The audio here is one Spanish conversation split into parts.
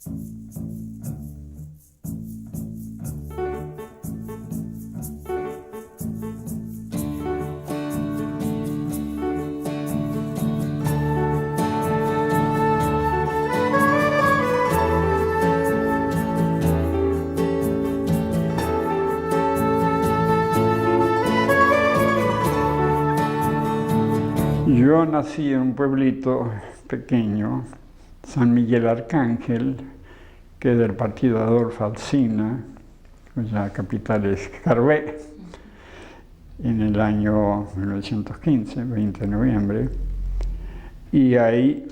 Yo nací en un pueblito pequeño, San Miguel Arcángel, que es del partido Adolfo Alsina, cuya capital es Carué, en el año 1915, 20 de noviembre. Y ahí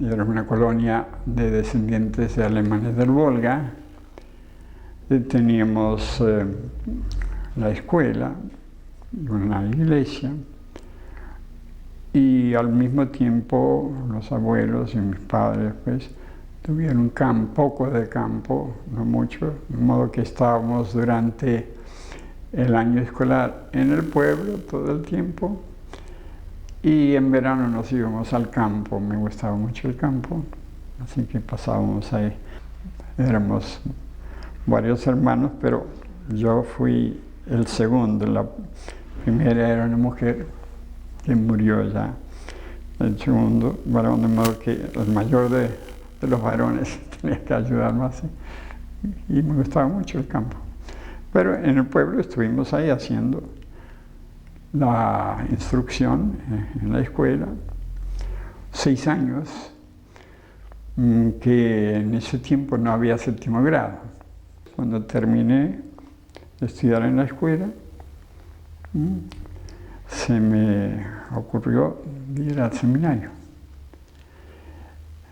era una colonia de descendientes de alemanes del Volga. Teníamos la escuela, una iglesia, y al mismo tiempo los abuelos y mis padres pues tuvieron un poco de campo, no mucho, de modo que estábamos durante el año escolar en el pueblo todo el tiempo, y en verano nos íbamos al campo. Me gustaba mucho el campo, así que pasábamos ahí. Éramos varios hermanos, pero yo fui el segundo. La primera era una mujer que murió ya, el segundo varón, de modo que el mayor de los varones tenía que ayudar más, y me gustaba mucho el campo. Pero en el pueblo estuvimos ahí haciendo la instrucción en la escuela, 6 años, que en ese tiempo no había séptimo grado. Cuando terminé de estudiar en la escuela, se me ocurrió ir al seminario.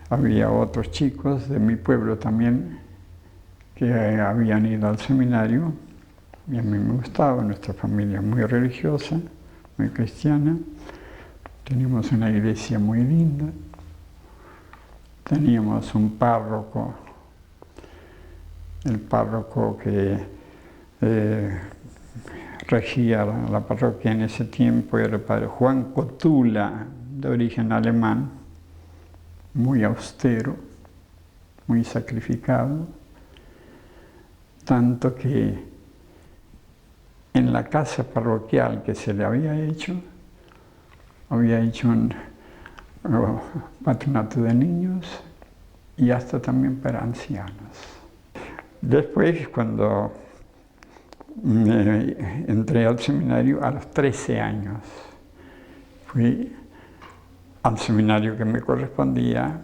Había otros chicos de mi pueblo también que habían ido al seminario, y a mí me gustaba. Nuestra familia muy religiosa, muy cristiana. Teníamos una iglesia muy linda. Teníamos un párroco, el párroco que regía la parroquia en ese tiempo era el padre Juan Cotula, de origen alemán, muy austero, muy sacrificado, tanto que en la casa parroquial que se le había hecho un patronato de niños y hasta también para ancianos. Después, cuando entré al seminario a los 13 años, fui al seminario que me correspondía.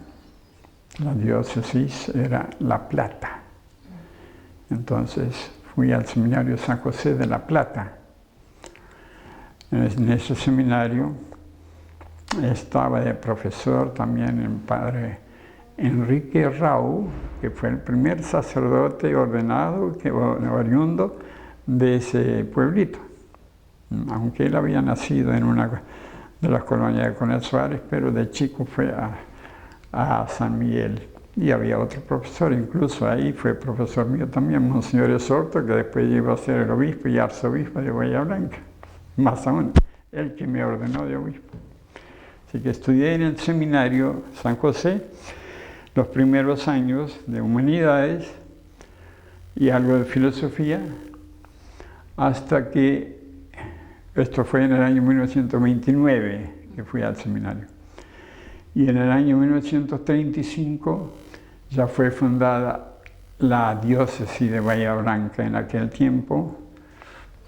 La diócesis era La Plata. Entonces fui al seminario San José de La Plata. En ese seminario estaba de profesor también el padre Enrique Rau, que fue el primer sacerdote ordenado oriundo de ese pueblito, aunque él había nacido en una de las colonias de Coronel Suárez, pero de chico fue a San Miguel. Y había otro profesor, incluso ahí fue profesor mío también, Monseñor Esorto, que después llegó a ser el obispo y arzobispo de Bahía Blanca, más aún, él que me ordenó de obispo. Así que estudié en el seminario San José los primeros años de humanidades y algo de filosofía, hasta que, esto fue en el año 1929 que fui al seminario. Y en el año 1935 ya fue fundada la diócesis de Bahía Blanca en aquel tiempo,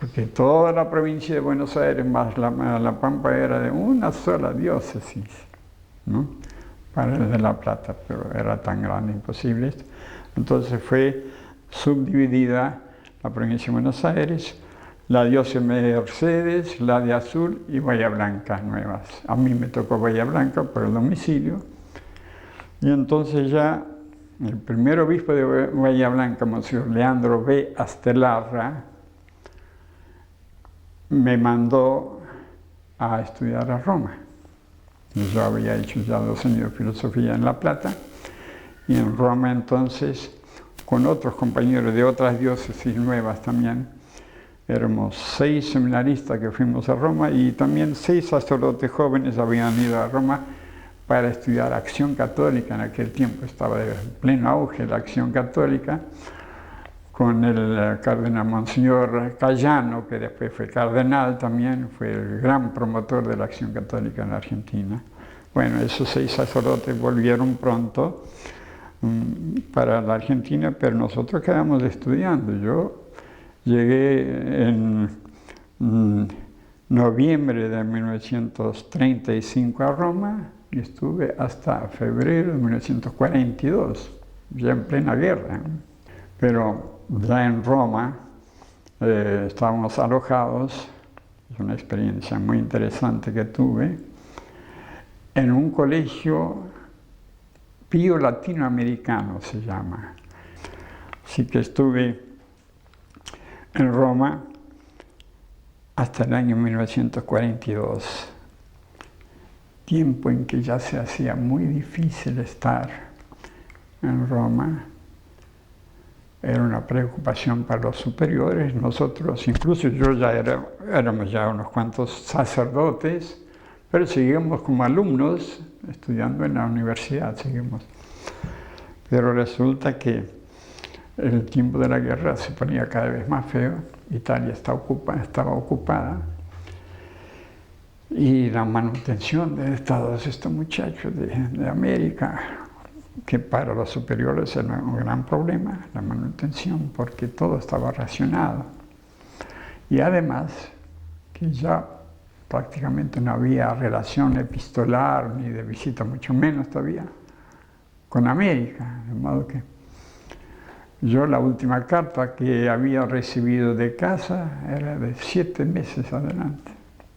porque toda la provincia de Buenos Aires más la Pampa era de una sola diócesis, ¿no? Para el de La Plata, pero era tan grande, imposible esto. Entonces fue subdividida la provincia de Buenos Aires, la diócesis de Mercedes, la de Azul y Bahía Blanca nuevas. A mí me tocó Bahía Blanca por el domicilio, y entonces ya el primer obispo de Bahía Blanca, Monseñor Leandro B. Astelarra, me mandó a estudiar a Roma. Yo había hecho ya 2 años de filosofía en La Plata, y en Roma entonces, con otros compañeros de otras diócesis nuevas también, éramos 6 seminaristas que fuimos a Roma, y también 6 sacerdotes jóvenes habían ido a Roma para estudiar acción católica. En aquel tiempo estaba de pleno auge la acción católica, con el cardenal Monseñor Cayano, que después fue cardenal también, fue el gran promotor de la acción católica en la Argentina. Bueno, esos 6 sacerdotes volvieron pronto para la Argentina, pero nosotros quedamos estudiando. Yo llegué en noviembre de 1935 a Roma y estuve hasta febrero de 1942, ya en plena guerra. Pero ya en Roma estábamos alojados, es una experiencia muy interesante que tuve, en un colegio pío latinoamericano se llama. Así que estuve en Roma hasta el año 1942, tiempo en que ya se hacía muy difícil estar en Roma. Era una preocupación para los superiores. Nosotros, incluso yo ya éramos ya unos cuantos sacerdotes, pero seguimos como alumnos estudiando en la universidad, seguimos. Pero resulta que el tiempo de la guerra se ponía cada vez más feo. Italia estaba ocupada. Y la manutención de todos estos muchachos de América, que para los superiores era un gran problema, la manutención, porque todo estaba racionado. Y además, que ya prácticamente no había relación epistolar ni de visita, mucho menos todavía, con América. De modo que yo la última carta que había recibido de casa era de 7 meses adelante.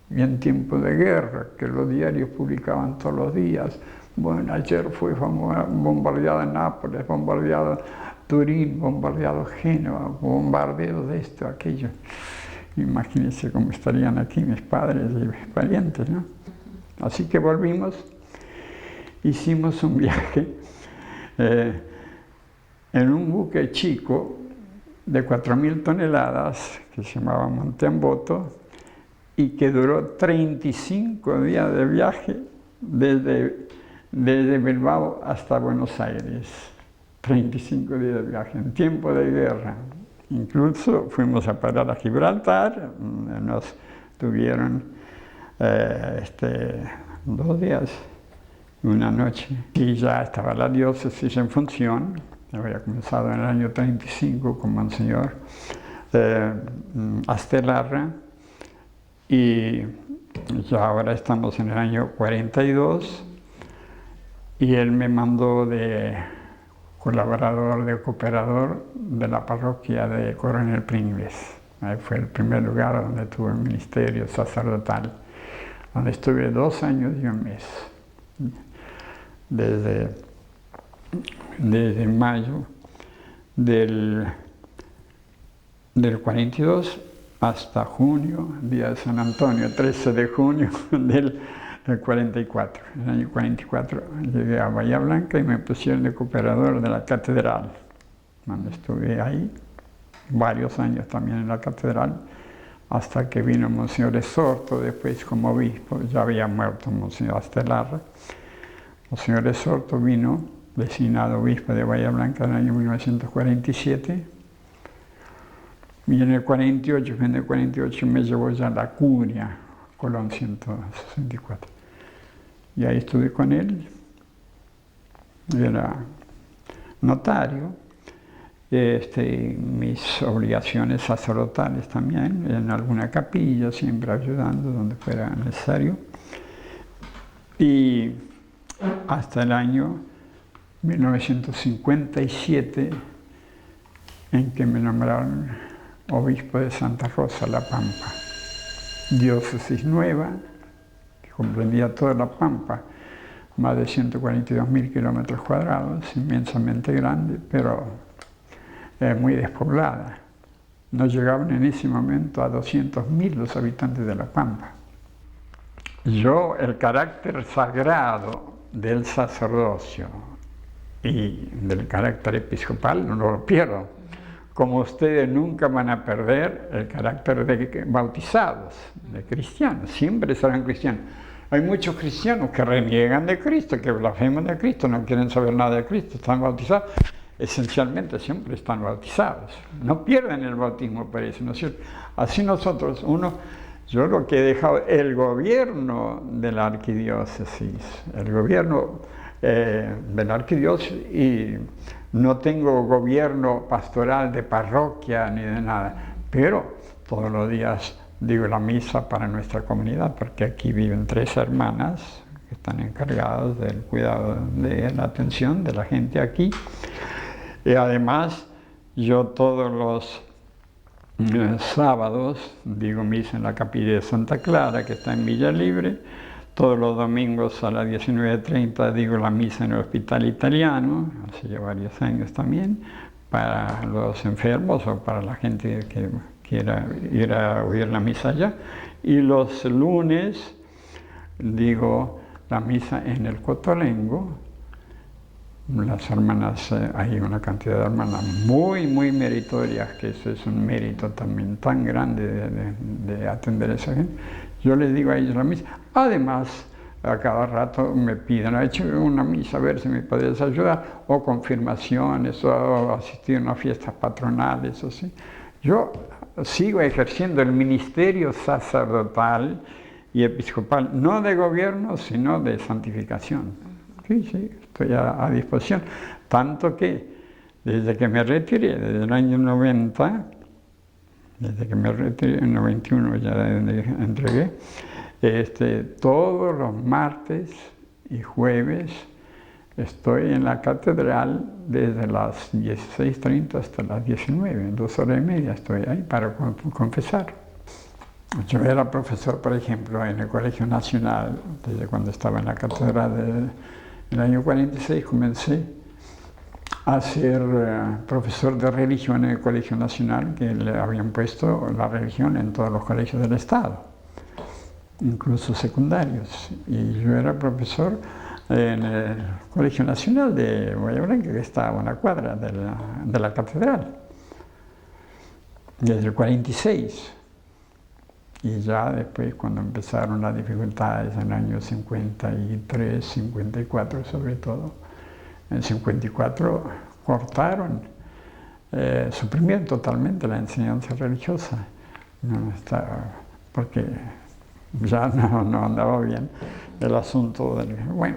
Y en tiempo de guerra, que los diarios publicaban todos los días. Bueno, ayer fue bombardeada Nápoles, bombardeada Turín, bombardeado Génova, bombardeo de esto, aquello. Imagínense cómo estarían aquí mis padres y mis parientes, ¿no? Así que volvimos, hicimos un viaje en un buque chico de 4.000 toneladas que se llamaba Montemboto y que duró 35 días de viaje desde Bilbao hasta Buenos Aires. 35 días de viaje en tiempo de guerra. Incluso fuimos a parar a Gibraltar, nos tuvieron 2 días y una noche. Y ya estaba la diócesis en función. Había comenzado en el año 35 con Monseñor Astelarra y ya ahora estamos en el año 42 y él me mandó de colaborador, de cooperador de la parroquia de Coronel Pringles. Ahí fue el primer lugar donde tuve el ministerio sacerdotal, donde estuve 2 años y 1 mes. Desde mayo del 42 hasta junio, día de San Antonio, 13 de junio del 44. En el año 44 llegué a Bahía Blanca y me pusieron de cooperador de la catedral, donde estuve ahí varios años también en la catedral, hasta que vino Monseñor Esorto después como obispo. Ya había muerto Monseñor Astelarra. Monseñor Esorto vino designado obispo de Bahía Blanca en el año 1947. Y en el 48 me llevó ya a la curia, Colón 164. Y ahí estuve con él. Era notario. Mis obligaciones sacerdotales también, en alguna capilla, siempre ayudando donde fuera necesario. Y hasta el año 1957, en que me nombraron obispo de Santa Rosa, La Pampa. Diócesis nueva, que comprendía toda La Pampa, más de 142.000 kilómetros cuadrados, inmensamente grande, pero muy despoblada. No llegaban en ese momento a 200.000 los habitantes de La Pampa. Yo, el carácter sagrado del sacerdocio y del carácter episcopal no lo pierdo. Como ustedes nunca van a perder el carácter de bautizados, de cristianos, siempre serán cristianos. Hay muchos cristianos que reniegan de Cristo, que blasfeman de Cristo, no quieren saber nada de Cristo, están bautizados. Esencialmente siempre están bautizados. No pierden el bautismo por eso, ¿no es cierto? Así nosotros, yo lo que he dejado, el gobierno de la arquidiócesis, el gobierno de la arquidiócesis, y no tengo gobierno pastoral de parroquia ni de nada, pero todos los días digo la misa para nuestra comunidad, porque aquí viven 3 hermanas que están encargadas del cuidado de la atención de la gente aquí. Y además, yo todos los sábados digo misa en la capilla de Santa Clara, que está en Villa Libre. Todos los domingos a las 19:30 digo la misa en el Hospital Italiano, hace ya varios años también, para los enfermos o para la gente que quiera ir a oír la misa allá. Y los lunes digo la misa en el Cotolengo. Las hermanas, hay una cantidad de hermanas muy meritorias, que eso es un mérito también tan grande de atender a esa gente. Yo les digo a ellos la misa. Además, a cada rato me piden, he hecho una misa, a ver si me podrías ayudar, o confirmaciones, o asistir a unas fiestas patronales, o sí. Yo sigo ejerciendo el ministerio sacerdotal y episcopal, no de gobierno, sino de santificación. Sí, estoy a disposición. Tanto que desde que me retiré, desde el año 90, desde que me retiré, en 91 ya entregué, todos los martes y jueves estoy en la catedral desde las 16:30 hasta las 19, 2 horas y media estoy ahí para confesar. Yo era profesor, por ejemplo, en el Colegio Nacional, desde cuando estaba en la catedral en el año 46 comencé a ser profesor de religión en el Colegio Nacional, que le habían puesto la religión en todos los colegios del Estado, incluso secundarios. Y yo era profesor en el Colegio Nacional de Bahía Blanca, que está a una cuadra de la catedral, desde el 46. Y ya después, cuando empezaron las dificultades en el año 53, 54 sobre todo, en 54 cortaron, suprimieron totalmente la enseñanza religiosa, porque ya no andaba bien el asunto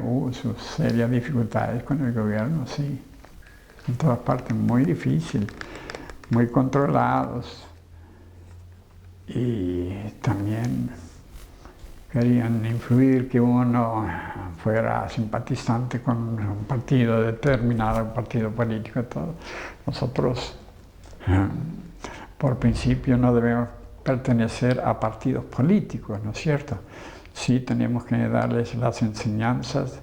hubo sus serias dificultades con el gobierno, sí, en todas partes, muy difícil, muy controlados. Y también querían influir que uno fuera simpatizante con un partido determinado, un partido político, todo. Nosotros, por principio, no debemos pertenecer a partidos políticos, ¿no es cierto? Sí tenemos que darles las enseñanzas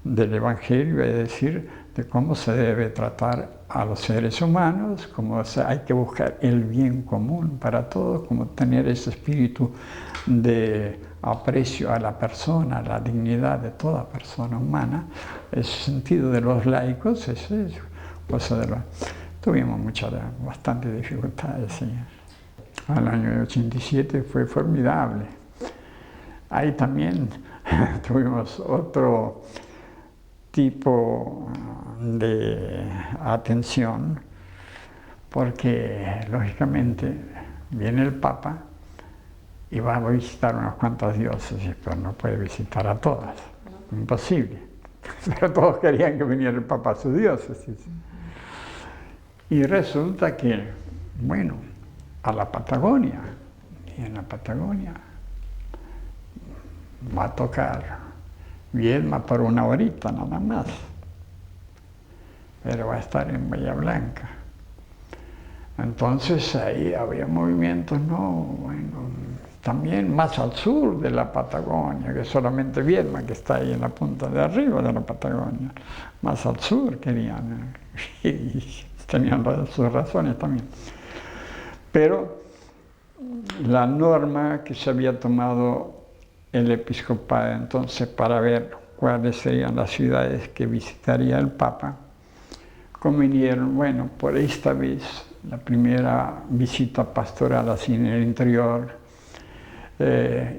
del Evangelio, es decir, de cómo se debe tratar a los seres humanos, cómo hay que buscar el bien común para todos, cómo tener ese espíritu de aprecio a la persona, a la dignidad de toda persona humana. Ese sentido de los laicos, eso es cosa de tuvimos bastantes dificultades, sí. Al año 87 fue formidable. Ahí también tuvimos otro tipo de atención, porque lógicamente viene el Papa y va a visitar unas cuantas diócesis, pero no puede visitar a todas, imposible. Pero todos querían que viniera el Papa a su diócesis. Y resulta que, bueno, a la Patagonia, y en la Patagonia va a tocar Viedma por una horita nada más, pero va a estar en Bahía Blanca. Entonces ahí había movimientos, también más al sur de la Patagonia, que solamente Viedma, que está ahí en la punta de arriba de la Patagonia. Más al sur querían, y tenían sus razones también. Pero la norma que se había tomado el episcopado entonces para ver cuáles serían las ciudades que visitaría el Papa, convinieron, por esta vez, la primera visita pastoral así en el interior,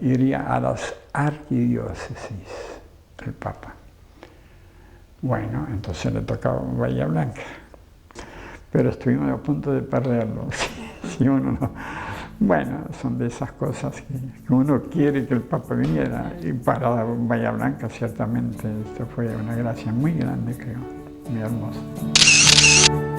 iría a las arquidiócesis, el Papa. Bueno, entonces le tocaba Bahía Blanca, pero estuvimos a punto de perderlo, si uno no... Bueno, son de esas cosas que uno quiere que el Papa viniera, y para Bahía Blanca ciertamente esto fue una gracia muy grande, creo, muy hermosa.